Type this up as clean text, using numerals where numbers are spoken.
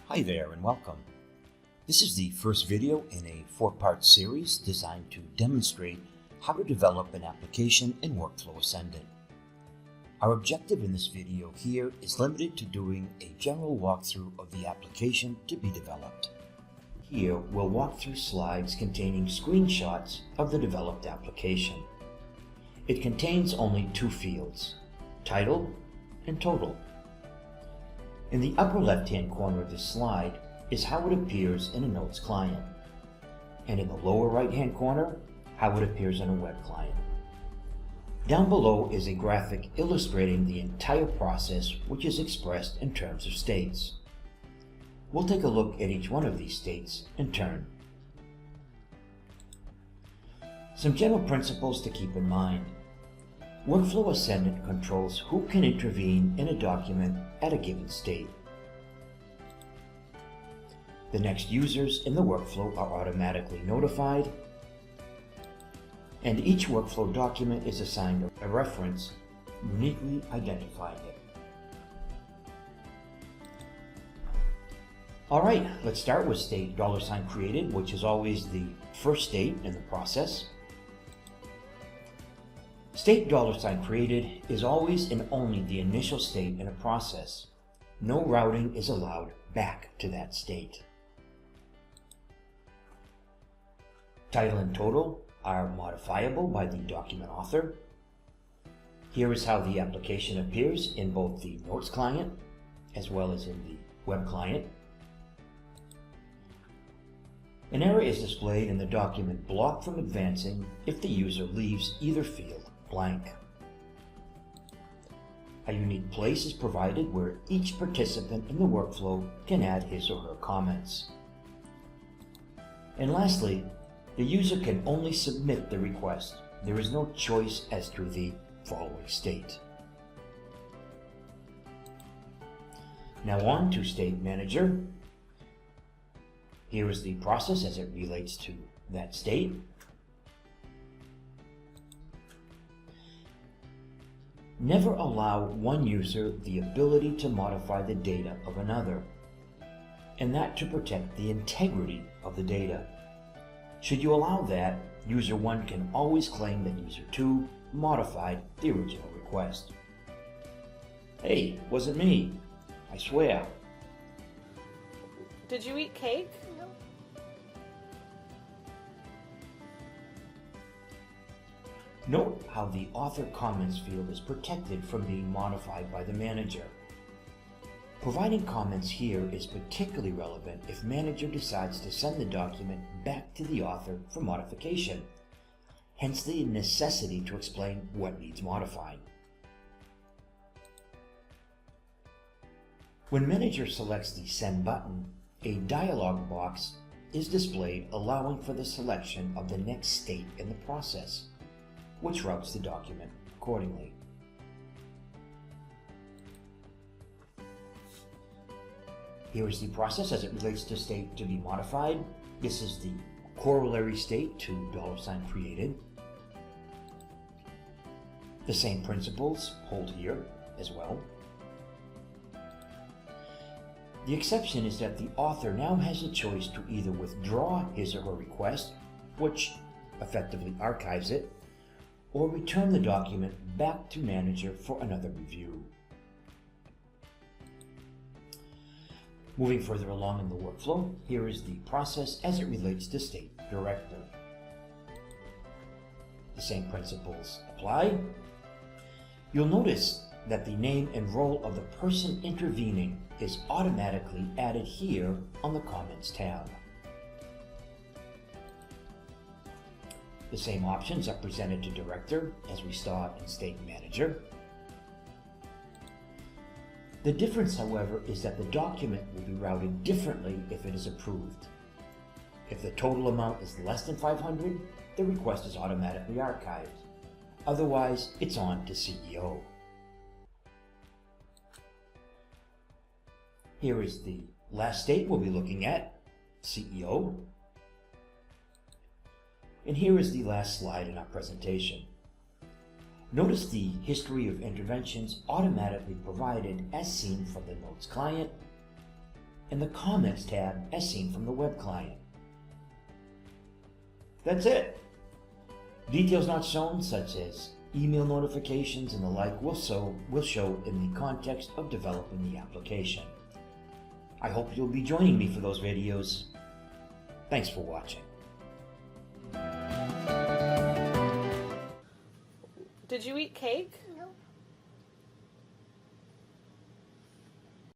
Hi there and welcome. This is the first video in a four-part series designed to demonstrate how to develop an application in Workflow Ascendant. Our objective in this video here is limited to doing a general walkthrough of the application to be developed. Here we'll walk through slides containing screenshots of the developed application. It contains only two fields, title and total. In the upper left-hand corner of this slide is how it appears in a Notes client, and in the lower right-hand corner, how it appears in a web client. Down below is a graphic illustrating the entire process, which is expressed in terms of states. We'll take a look at each one of these states in turn. Some general principles to keep in mind. Workflow Ascendant controls who can intervene in a document at a given state. The next users in the workflow are automatically notified, and each workflow document is assigned a reference, uniquely identifying it. Alright, let's start with state $created, which is always the first state in the process. State $created is always and only the initial state in a process. No routing is allowed back to that state. Title and total are modifiable by the document author. Here is how the application appears in both the Notes client as well as in the web client. An error is displayed in the document blocked from advancing if the user leaves either field blank. A unique place is provided where each participant in the workflow can add his or her comments. And lastly, the user can only submit the request. There is no choice as to the following state. Now on to State Manager. Here is the process as it relates to that state. Never allow one user the ability to modify the data of another, and that to protect the integrity of the data. Should you allow that, user 1 can always claim that user 2 modified the original request. Hey, wasn't me, I swear. Did you eat cake? Note how the author comments field is protected from being modified by the manager. Providing comments here is particularly relevant if manager decides to send the document back to the author for modification, hence the necessity to explain what needs modifying. When manager selects the Send button, a dialog box is displayed allowing for the selection of the next state in the process, which routes the document accordingly. Here is the process as it relates to state to be modified. This is the corollary state to $created. The same principles hold here as well. The exception is that the author now has a choice to either withdraw his or her request, which effectively archives it, or return the document back to manager for another review. Moving further along in the workflow, here is the process as it relates to state director. The same principles apply. You'll notice that the name and role of the person intervening is automatically added here on the Comments tab. The same options are presented to Director as we saw in State Manager. The difference, however, is that the document will be routed differently if it is approved. If the total amount is less than 500, the request is automatically archived. Otherwise, it's on to CEO. Here is the last state we'll be looking at, CEO. And here is the last slide in our presentation. Notice the history of interventions automatically provided as seen from the Notes client and the Comments tab as seen from the web client. That's it. Details not shown, such as email notifications and the like, will show in the context of developing the application. I hope you'll be joining me for those videos. Thanks for watching. Did you eat cake? No.